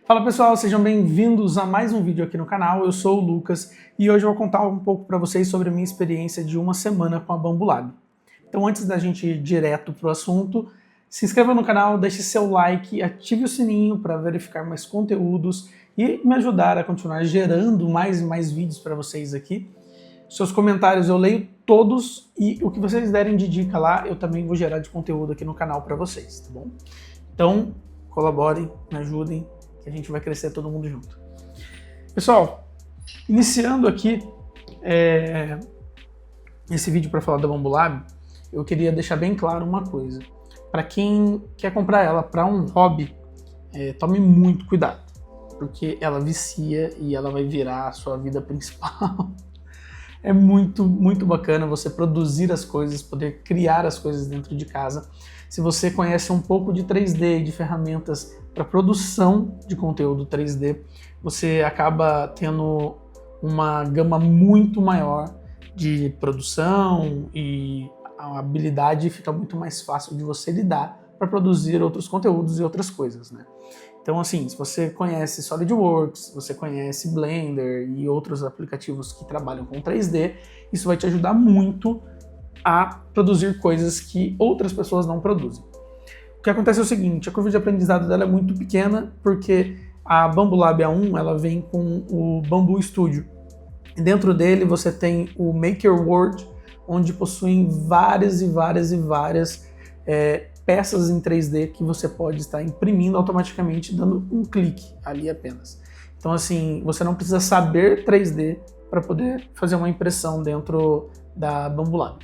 Fala pessoal, sejam bem-vindos a mais um vídeo aqui no canal. Eu sou o Lucas e hoje eu vou contar um pouco para vocês sobre a minha experiência de uma semana com a Bambulab. Então antes da gente ir direto para o assunto, se inscreva no canal, deixe seu like, ative o sininho para verificar mais conteúdos e me ajudar a continuar gerando mais e mais vídeos para vocês aqui. Seus comentários eu leio todos e o que vocês derem de dica lá eu também vou gerar de conteúdo aqui no canal para vocês, tá bom? Então colaborem, me ajudem, que a gente vai crescer todo mundo junto. Pessoal, iniciando aqui esse vídeo para falar da Bambulab, eu queria deixar bem claro uma coisa. Para quem quer comprar ela para um hobby, tome muito cuidado, porque ela vicia e ela vai virar a sua vida principal. É muito, muito bacana você produzir as coisas, poder criar as coisas dentro de casa. Se você conhece um pouco de 3D e de ferramentas para produção de conteúdo 3D, você acaba tendo uma gama muito maior de produção e a habilidade fica muito mais fácil de você lidar para produzir outros conteúdos e outras coisas, né? Então, assim, se você conhece SolidWorks, você conhece Blender e outros aplicativos que trabalham com 3D, isso vai te ajudar muito a produzir coisas que outras pessoas não produzem. O que acontece é o seguinte, a curva de aprendizado dela é muito pequena, porque a Bambulab A1 ela vem com o Bambu Studio. E dentro dele você tem o Maker World, onde possuem várias peças em 3D que você pode estar imprimindo automaticamente dando um clique ali apenas. Então assim, você não precisa saber 3D para poder fazer uma impressão dentro da Bambulab.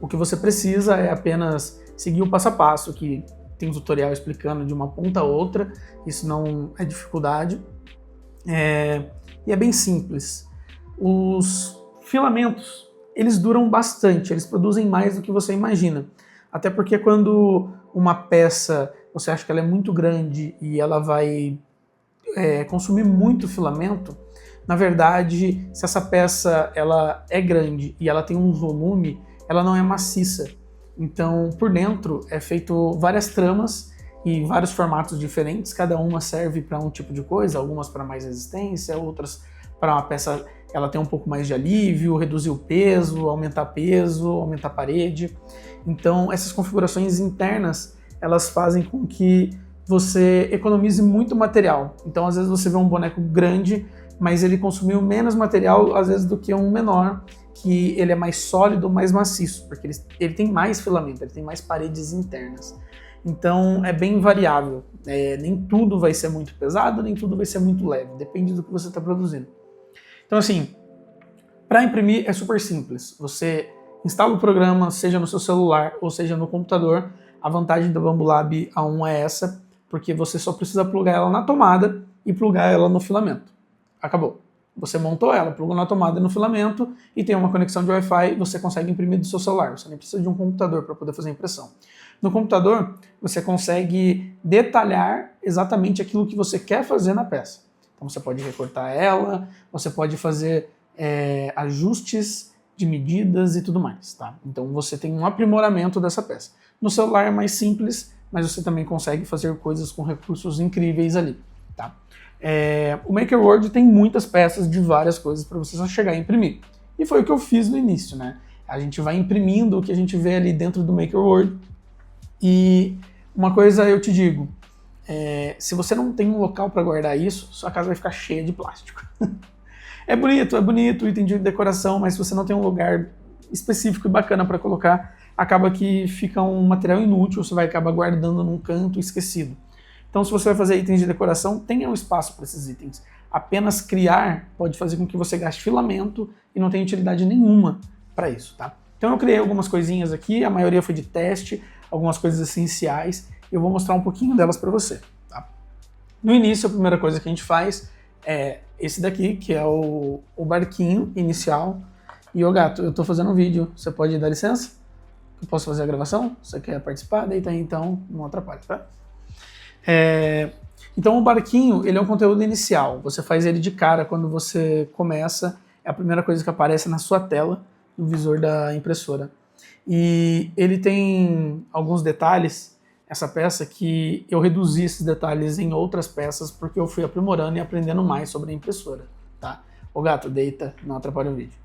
O que você precisa é apenas seguir o passo a passo, que tem um tutorial explicando de uma ponta a outra, isso não é dificuldade, e é bem simples. Os filamentos, eles duram bastante, eles produzem mais do que você imagina, até porque quando uma peça, você acha que ela é muito grande e ela vai consumir muito filamento, na verdade, se essa peça ela é grande e ela tem um volume, ela não é maciça. Então, por dentro é feito várias tramas e vários formatos diferentes, cada uma serve para um tipo de coisa, algumas para mais resistência, outras para uma peça ela tem um pouco mais de alívio, reduzir o peso, aumentar a parede. Então, essas configurações internas, elas fazem com que você economize muito material. Então, às vezes você vê um boneco grande, mas ele consumiu menos material, às vezes, do que um menor, que ele é mais sólido, mais maciço, porque ele tem mais filamento, ele tem mais paredes internas. Então, é bem variável. Nem tudo vai ser muito pesado, nem tudo vai ser muito leve, depende do que você está produzindo. Então assim, para imprimir é super simples. Você instala o programa, seja no seu celular ou seja no computador. A vantagem da Bambulab A1 é essa, porque você só precisa plugar ela na tomada e plugar ela no filamento. Acabou. Você montou ela, plugou na tomada e no filamento e tem uma conexão de Wi-Fi, você consegue imprimir do seu celular. Você nem precisa de um computador para poder fazer a impressão. No computador, você consegue detalhar exatamente aquilo que você quer fazer na peça. Então você pode recortar ela, você pode fazer ajustes de medidas e tudo mais, tá? Então você tem um aprimoramento dessa peça. No celular é mais simples, mas você também consegue fazer coisas com recursos incríveis ali, tá? O Maker World tem muitas peças de várias coisas para você só chegar e imprimir. E foi o que eu fiz no início, né? A gente vai imprimindo o que a gente vê ali dentro do Maker World. E uma coisa eu te digo, se você não tem um local para guardar isso, sua casa vai ficar cheia de plástico. É bonito, item de decoração, mas se você não tem um lugar específico e bacana para colocar, acaba que fica um material inútil, você vai acabar guardando num canto esquecido. Então se você vai fazer itens de decoração, tenha um espaço para esses itens. Apenas criar pode fazer com que você gaste filamento e não tenha utilidade nenhuma para isso, tá? Então eu criei algumas coisinhas aqui, a maioria foi de teste, algumas coisas essenciais, eu vou mostrar um pouquinho delas para você, tá? No início, a primeira coisa que a gente faz é esse daqui, que é o barquinho inicial. E, ô gato, eu tô fazendo um vídeo, você pode dar licença? Eu posso fazer a gravação? Você quer participar? Deita aí então, não atrapalha, tá? Então o barquinho, ele é um conteúdo inicial, você faz ele de cara quando você começa, é a primeira coisa que aparece na sua tela, no visor da impressora. E ele tem alguns detalhes essa peça que eu reduzi esses detalhes em outras peças porque eu fui aprimorando e aprendendo mais sobre a impressora, tá? Ô gato, deita, não atrapalha o vídeo.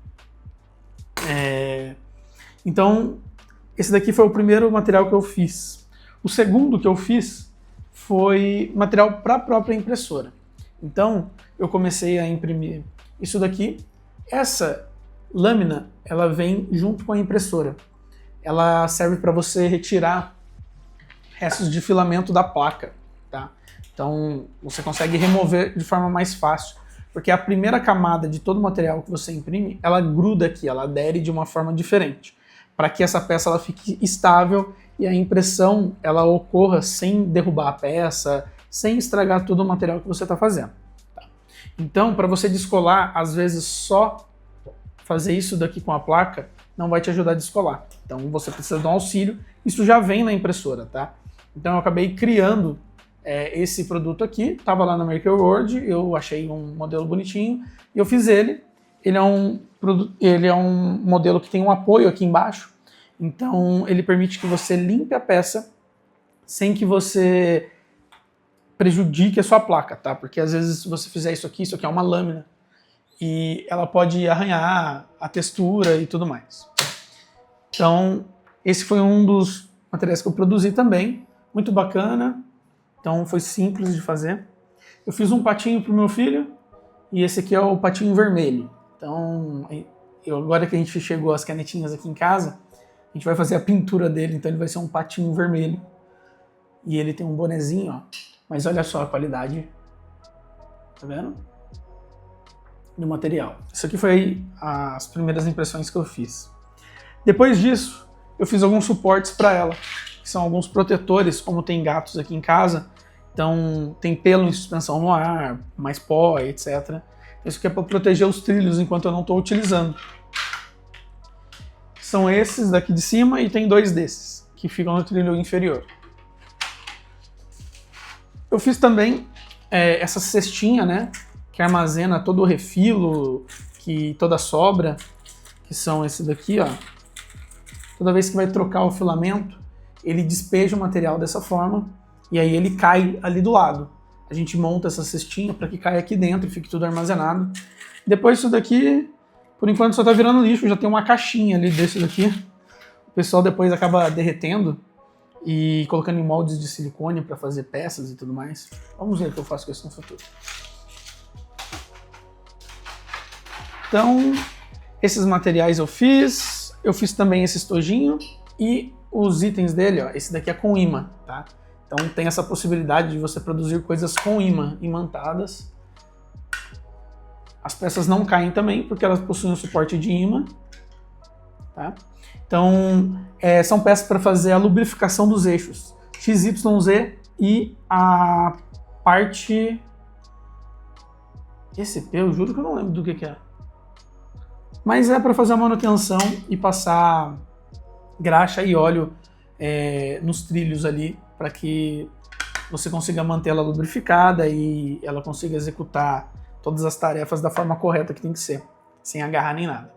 Então, esse daqui foi o primeiro material que eu fiz. O segundo que eu fiz foi material para a própria impressora. Então, eu comecei a imprimir isso daqui. Essa lâmina, ela vem junto com a impressora. Ela serve para você retirar restos de filamento da placa, tá? Então, você consegue remover de forma mais fácil, porque a primeira camada de todo o material que você imprime, ela gruda aqui, ela adere de uma forma diferente, para que essa peça ela fique estável e a impressão ela ocorra sem derrubar a peça, sem estragar todo o material que você está fazendo. Tá? Então, para você descolar, às vezes só fazer isso daqui com a placa não vai te ajudar a descolar. Então, você precisa de um auxílio. Isso já vem na impressora, tá? Então, eu acabei criando esse produto aqui, estava lá na Maker World, eu achei um modelo bonitinho e eu fiz ele. Ele é um modelo que tem um apoio aqui embaixo, então ele permite que você limpe a peça sem que você prejudique a sua placa, tá? Porque às vezes se você fizer isso aqui é uma lâmina e ela pode arranhar a textura e tudo mais. Então, esse foi um dos materiais que eu produzi também, muito bacana. Então foi simples de fazer. Eu fiz um patinho para o meu filho e esse aqui é o patinho vermelho. Então, agora que a gente chegou às canetinhas aqui em casa, a gente vai fazer a pintura dele, então ele vai ser um patinho vermelho. E ele tem um bonezinho, ó. Mas olha só a qualidade. Tá vendo? Do material. Isso aqui foi as primeiras impressões que eu fiz. Depois disso, eu fiz alguns suportes para ela, que são alguns protetores, como tem gatos aqui em casa, então tem pelo em suspensão no ar, mais pó, etc. Isso aqui é para proteger os trilhos enquanto eu não estou utilizando. São esses daqui de cima e tem dois desses, que ficam no trilho inferior. Eu fiz também essa cestinha, né, que armazena todo o refilo, toda a sobra, que são esse daqui, ó. Toda vez que vai trocar o filamento, ele despeja o material dessa forma e aí ele cai ali do lado. A gente monta essa cestinha para que caia aqui dentro e fique tudo armazenado. Depois disso daqui, por enquanto só tá virando lixo, já tem uma caixinha ali desse daqui. O pessoal depois acaba derretendo e colocando em moldes de silicone para fazer peças e tudo mais. Vamos ver o que eu faço com isso no futuro. Então, esses materiais eu fiz também esse estojinho e os itens dele, ó, esse daqui é com imã, tá? Então tem essa possibilidade de você produzir coisas com imã, imantadas. As peças não caem também, porque elas possuem um suporte de imã, tá? Então, são peças para fazer a lubrificação dos eixos X, Y, Z e a parte... Esse P, eu juro que eu não lembro do que é. Mas é para fazer a manutenção e passar graxa e óleo nos trilhos ali, para que você consiga manter ela lubrificada e ela consiga executar todas as tarefas da forma correta que tem que ser, sem agarrar nem nada.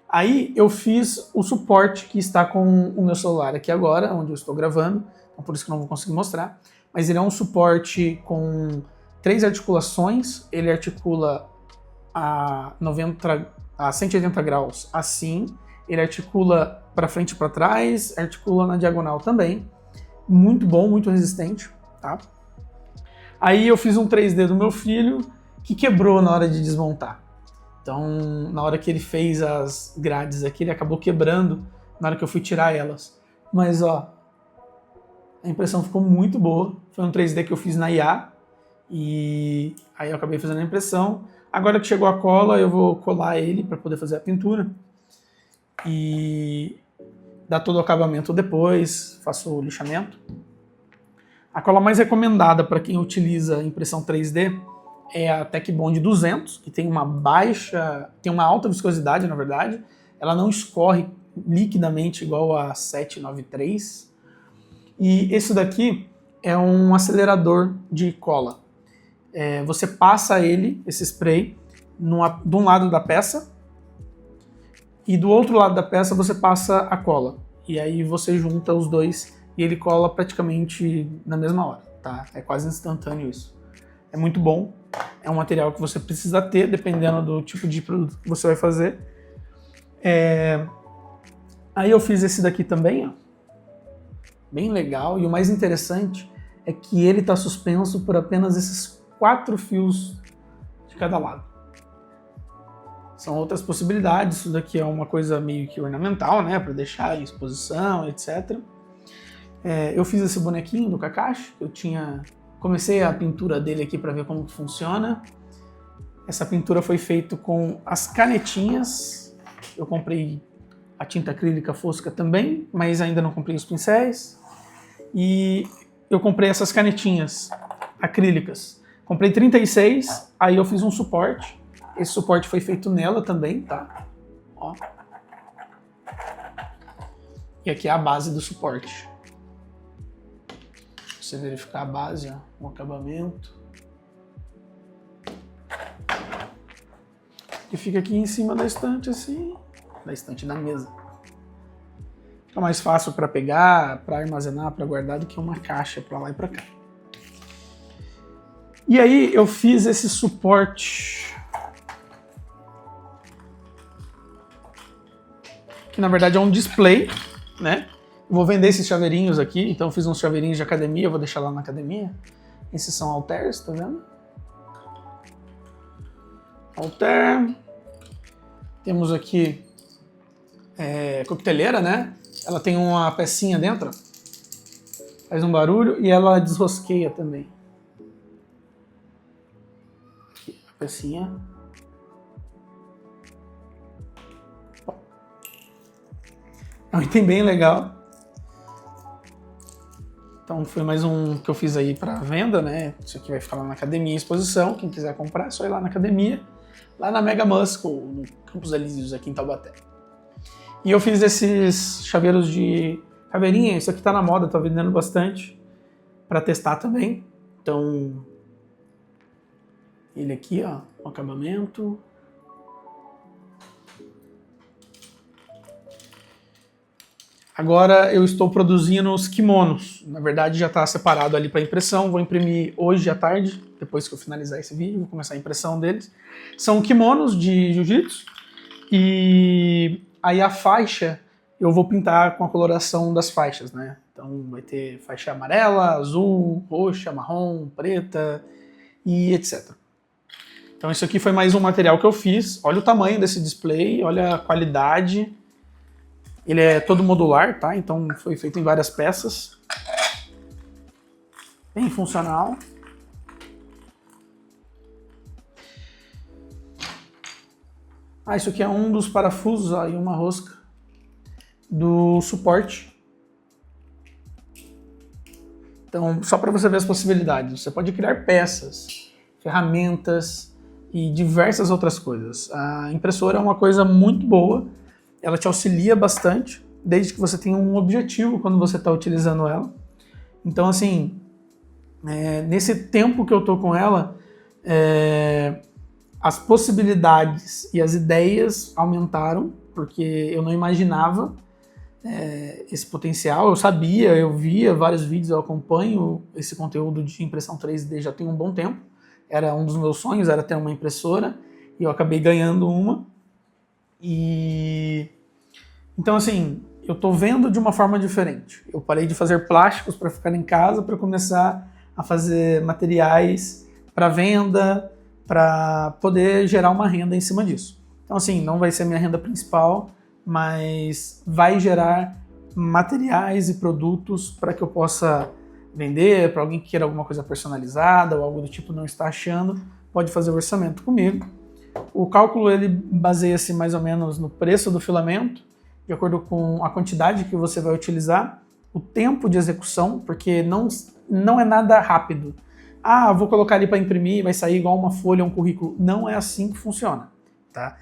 Aí eu fiz o suporte que está com o meu celular aqui agora, onde eu estou gravando, então por isso que eu não vou conseguir mostrar, mas ele é um suporte com 3 articulações, ele articula a 180 graus assim, ele articula para frente e para trás, articula na diagonal também, muito bom, muito resistente, tá? Aí eu fiz um 3D do meu filho que quebrou na hora de desmontar. Então, na hora que ele fez as grades aqui, ele acabou quebrando na hora que eu fui tirar elas. Mas, ó, a impressão ficou muito boa. Foi um 3D que eu fiz na IA e aí eu acabei fazendo a impressão. Agora que chegou a cola, eu vou colar ele para poder fazer a pintura e dar todo o acabamento depois, faço o lixamento. A cola mais recomendada para quem utiliza impressão 3D é a Tecbond 200, que tem uma alta viscosidade, na verdade. Ela não escorre liquidamente igual a 793. E esse daqui é um acelerador de cola. Você passa esse spray, de um lado da peça e do outro lado da peça você passa a cola. E aí você junta os dois e ele cola praticamente na mesma hora, tá? É quase instantâneo isso. É muito bom, é um material que você precisa ter, dependendo do tipo de produto que você vai fazer. Aí eu fiz esse daqui também, ó. Bem legal, e o mais interessante é que ele está suspenso por apenas esses 4 fios de cada lado. São outras possibilidades, isso daqui é uma coisa meio que ornamental, né, para deixar em exposição, etc. Eu fiz esse bonequinho do Kakashi, comecei a pintura dele aqui para ver como que funciona. Essa pintura foi feita com as canetinhas, eu comprei a tinta acrílica fosca também, mas ainda não comprei os pincéis. E eu comprei essas canetinhas acrílicas. Comprei 36, aí eu fiz um suporte. Esse suporte foi feito nela também, tá? Ó. E aqui é a base do suporte. Você verificar a base, ó, o acabamento. E fica aqui em cima da estante, assim, da estante da mesa. Fica mais fácil para pegar, para armazenar, para guardar do que uma caixa para lá e para cá. E aí eu fiz esse suporte, que na verdade é um display, né? Eu vou vender esses chaveirinhos aqui, então eu fiz uns chaveirinhos de academia, eu vou deixar lá na academia. Esses são halteres, tá vendo? Halter. Temos aqui coqueteleira, né? Ela tem uma pecinha dentro, faz um barulho e ela desrosqueia também. Aqui, a pecinha. É um item bem legal. Então foi mais um que eu fiz aí para venda, né? Isso aqui vai ficar lá na academia em exposição. Quem quiser comprar é só ir lá na academia, lá na Mega Muscle, no Campos Elíseos, aqui em Taubaté. E eu fiz esses chaveiros de caveirinha, isso aqui tá na moda, tô vendendo bastante para testar também. Então, ele aqui, ó, o acabamento. Agora eu estou produzindo os kimonos. Na verdade já está separado ali para impressão. Vou imprimir hoje à tarde, depois que eu finalizar esse vídeo, vou começar a impressão deles. São kimonos de jiu-jitsu e aí a faixa eu vou pintar com a coloração das faixas, né? Então vai ter faixa amarela, azul, roxa, marrom, preta e etc. Então isso aqui foi mais um material que eu fiz. Olha o tamanho desse display, olha a qualidade. Ele é todo modular, tá? Então foi feito em várias peças. Bem funcional. Isso aqui é um dos parafusos aí, uma rosca do suporte. Então, só para você ver as possibilidades, você pode criar peças, ferramentas e diversas outras coisas. A impressora é uma coisa muito boa. Ela te auxilia bastante, desde que você tenha um objetivo quando você está utilizando ela. Então, assim, nesse tempo que eu tô com ela, as possibilidades e as ideias aumentaram, porque eu não imaginava esse potencial. Eu sabia, eu via vários vídeos, eu acompanho esse conteúdo de impressão 3D já tem um bom tempo. Era um dos meus sonhos, era ter uma impressora, e eu acabei ganhando uma. Então, assim, eu tô vendo de uma forma diferente. Eu parei de fazer plásticos para ficar em casa para começar a fazer materiais para venda, para poder gerar uma renda em cima disso. Então, assim, não vai ser minha renda principal, mas vai gerar materiais e produtos para que eu possa vender, para alguém que queira alguma coisa personalizada ou algo do tipo não está achando, pode fazer o orçamento comigo. O cálculo ele baseia-se mais ou menos no preço do filamento, de acordo com a quantidade que você vai utilizar, o tempo de execução, porque não é nada rápido. Vou colocar ali para imprimir, vai sair igual uma folha, um currículo. Não é assim que funciona. Tá?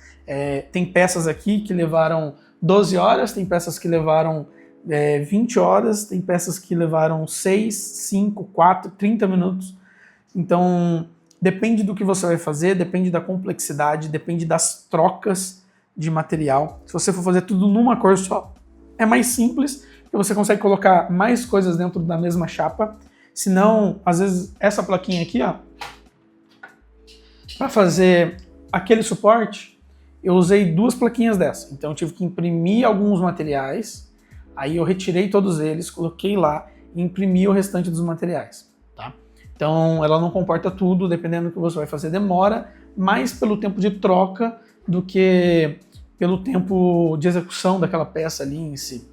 Tem peças aqui que levaram 12 horas, tem peças que levaram 20 horas, tem peças que levaram 6, 5, 4, 30 minutos. Então, depende do que você vai fazer, depende da complexidade, depende das trocas de material. Se você for fazer tudo numa cor só, é mais simples, porque você consegue colocar mais coisas dentro da mesma chapa. Se não, às vezes, essa plaquinha aqui, ó, para fazer aquele suporte, eu usei 2 plaquinhas dessa. Então eu tive que imprimir alguns materiais, aí eu retirei todos eles, coloquei lá e imprimi o restante dos materiais, tá? Então ela não comporta tudo, dependendo do que você vai fazer, demora mais pelo tempo de troca do que pelo tempo de execução daquela peça ali em si.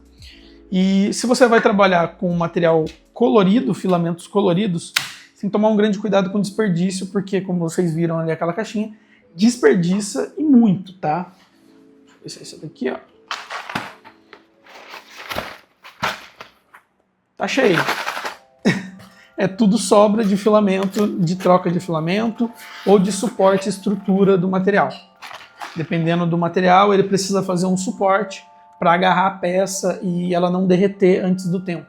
E se você vai trabalhar com material colorido, filamentos coloridos, você tem que tomar um grande cuidado com desperdício, porque como vocês viram ali aquela caixinha, desperdiça e muito, tá? Deixa eu ver se é esse daqui, ó. Tá cheio. É tudo sobra de filamento, de troca de filamento ou de suporte à estrutura do material. Dependendo do material, ele precisa fazer um suporte para agarrar a peça e ela não derreter antes do tempo.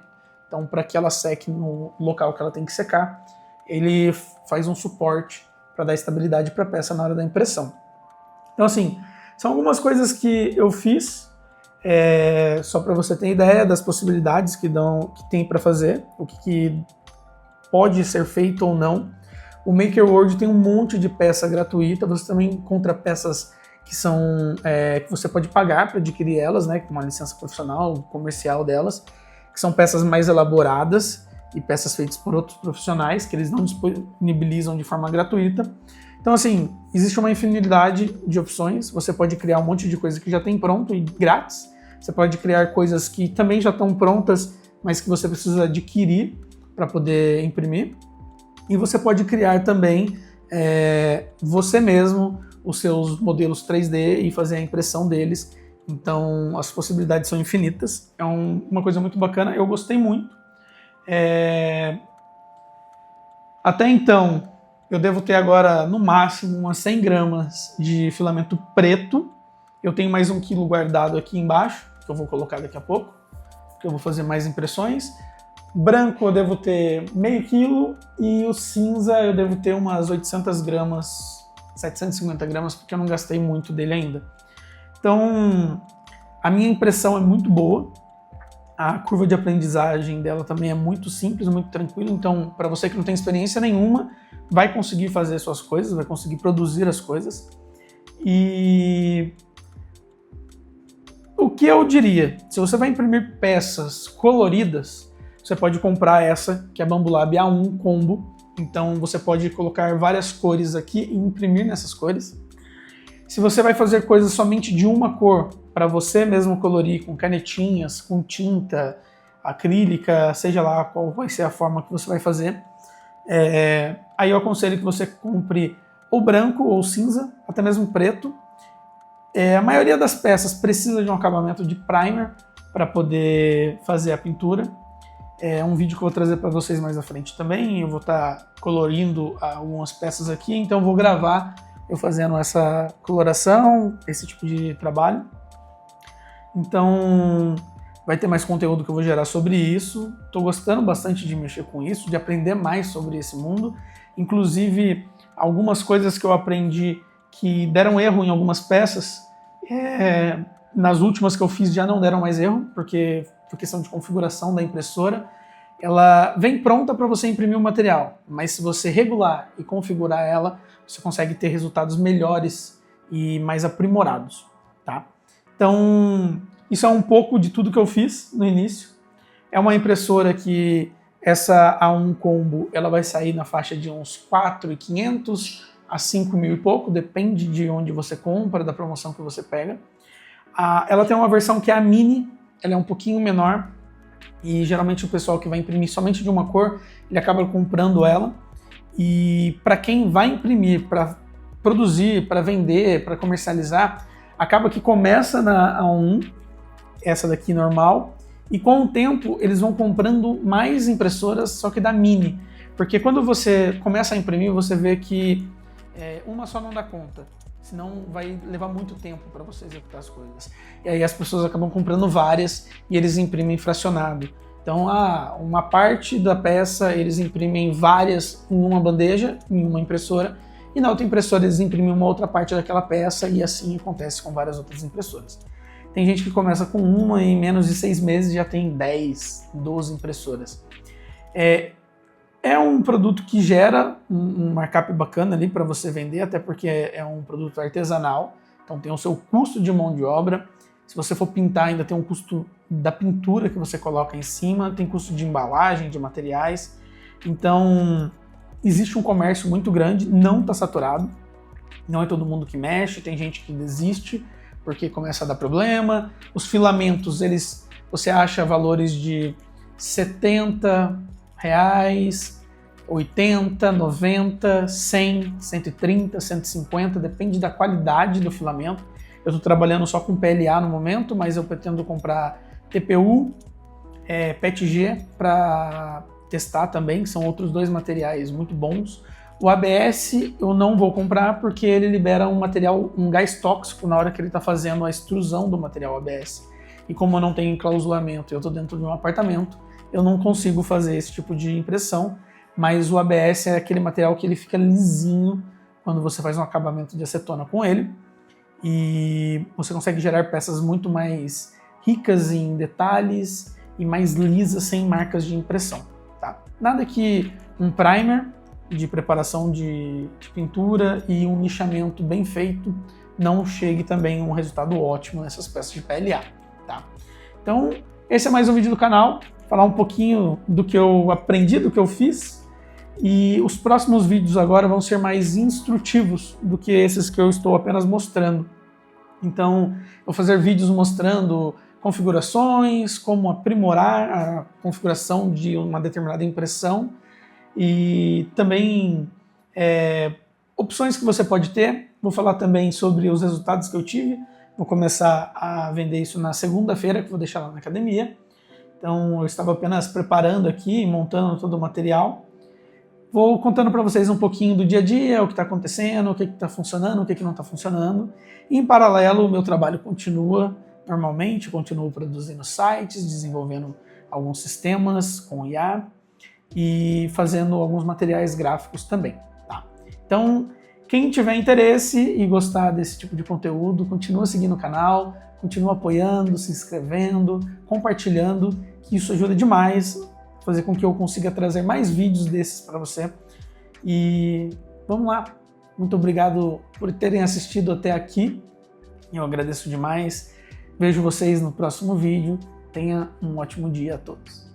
Então, para que ela seque no local que ela tem que secar, ele faz um suporte para dar estabilidade para a peça na hora da impressão. Então, assim, são algumas coisas que eu fiz, só para você ter ideia das possibilidades que tem para fazer, o que pode ser feito ou não. O MakerWorld tem um monte de peça gratuita, você também encontra peças que são que você pode pagar para adquirir elas, né, com uma licença profissional, comercial delas, que são peças mais elaboradas e peças feitas por outros profissionais, que eles não disponibilizam de forma gratuita. Então, assim, existe uma infinidade de opções, você pode criar um monte de coisa que já tem pronto e grátis, você pode criar coisas que também já estão prontas, mas que você precisa adquirir para poder imprimir, e você pode criar também você mesmo os seus modelos 3D e fazer a impressão deles. Então as possibilidades são infinitas, é uma coisa muito bacana, eu gostei muito. Até então eu devo ter agora no máximo umas 100 gramas de filamento preto, eu tenho mais 1 quilo guardado aqui embaixo, que eu vou colocar daqui a pouco, que eu vou fazer mais impressões. Branco eu devo ter meio quilo e o cinza eu devo ter umas 800 gramas, 750 gramas, porque eu não gastei muito dele ainda. Então, a minha impressão é muito boa, a curva de aprendizagem dela também é muito simples, muito tranquila, então para você que não tem experiência nenhuma, vai conseguir fazer suas coisas, vai conseguir produzir as coisas. E o que eu diria, se você vai imprimir peças coloridas, você pode comprar essa, que é a Bambolab A1 Combo. Então você pode colocar várias cores aqui e imprimir nessas cores. Se você vai fazer coisas somente de uma cor, para você mesmo colorir com canetinhas, com tinta acrílica, seja lá qual vai ser a forma que você vai fazer, aí eu aconselho que você compre ou branco ou cinza, até mesmo preto. A maioria das peças precisa de um acabamento de primer para poder fazer a pintura. É um vídeo que eu vou trazer para vocês mais à frente também. Eu vou estar colorindo algumas peças aqui, então eu vou gravar eu fazendo essa coloração, esse tipo de trabalho. Então vai ter mais conteúdo que eu vou gerar sobre isso. Estou gostando bastante de mexer com isso, de aprender mais sobre esse mundo. Inclusive, algumas coisas que eu aprendi que deram erro em algumas peças, nas últimas que eu fiz já não deram mais erro, porque por questão de configuração da impressora, ela vem pronta para você imprimir o material, mas se você regular e configurar ela, você consegue ter resultados melhores e mais aprimorados, tá? Então, isso é um pouco de tudo que eu fiz no início. É uma impressora que essa A1 Combo, ela vai sair na faixa de uns 4.500 a 5.000 e pouco, depende de onde você compra, da promoção que você pega. Ela tem uma versão que é a Mini, ela é um pouquinho menor e geralmente o pessoal que vai imprimir somente de uma cor, ele acaba comprando ela. E para quem vai imprimir, para produzir, para vender, para comercializar, acaba que começa na A1, essa daqui normal, e com o tempo eles vão comprando mais impressoras, só que da Mini. Porque quando você começa a imprimir, você vê que uma só não dá conta. Senão vai levar muito tempo para você executar as coisas. E aí as pessoas acabam comprando várias e eles imprimem fracionado. Então, uma parte da peça eles imprimem várias em uma bandeja, em uma impressora, e na outra impressora eles imprimem uma outra parte daquela peça, e assim acontece com várias outras impressoras. Tem gente que começa com uma e em menos de 6 meses já tem 10, 12 impressoras. É um produto que gera um markup bacana ali para você vender, até porque é um produto artesanal, então tem o seu custo de mão de obra. Se você for pintar, ainda tem um custo da pintura que você coloca em cima, tem custo de embalagem, de materiais. Então, existe um comércio muito grande, não está saturado, não é todo mundo que mexe, tem gente que desiste porque começa a dar problema. Os filamentos, você acha valores de R$70, 80, 90, 100, 130, 150, depende da qualidade do filamento. Eu estou trabalhando só com PLA no momento, mas eu pretendo comprar TPU, PETG para testar também, que são outros 2 materiais muito bons. O ABS eu não vou comprar porque ele libera um gás tóxico na hora que ele está fazendo a extrusão do material ABS. E como eu não tenho enclausulamento e eu estou dentro de um apartamento, eu não consigo fazer esse tipo de impressão, mas o ABS é aquele material que ele fica lisinho quando você faz um acabamento de acetona com ele, e você consegue gerar peças muito mais ricas em detalhes e mais lisas, sem marcas de impressão. Tá? Nada que um primer de preparação de pintura e um nichamento bem feito não chegue também a um resultado ótimo nessas peças de PLA. Tá? Então, esse é mais um vídeo do canal, falar um pouquinho do que eu aprendi, do que eu fiz, e os próximos vídeos agora vão ser mais instrutivos do que esses que eu estou apenas mostrando. Então, eu vou fazer vídeos mostrando configurações, como aprimorar a configuração de uma determinada impressão e também opções que você pode ter. Vou falar também sobre os resultados que eu tive. Vou começar a vender isso na segunda-feira, que vou deixar lá na academia. Então, eu estava apenas preparando aqui, montando todo o material. Vou contando para vocês um pouquinho do dia a dia, o que está acontecendo, o que está funcionando, o que não está funcionando. E, em paralelo, o meu trabalho continua normalmente, continuo produzindo sites, desenvolvendo alguns sistemas com IA e fazendo alguns materiais gráficos também. Tá? Então, quem tiver interesse e gostar desse tipo de conteúdo, continua seguindo o canal, continua apoiando, se inscrevendo, compartilhando, que isso ajuda demais a fazer com que eu consiga trazer mais vídeos desses para você. E vamos lá! Muito obrigado por terem assistido até aqui. Eu agradeço demais. Vejo vocês no próximo vídeo. Tenha um ótimo dia a todos.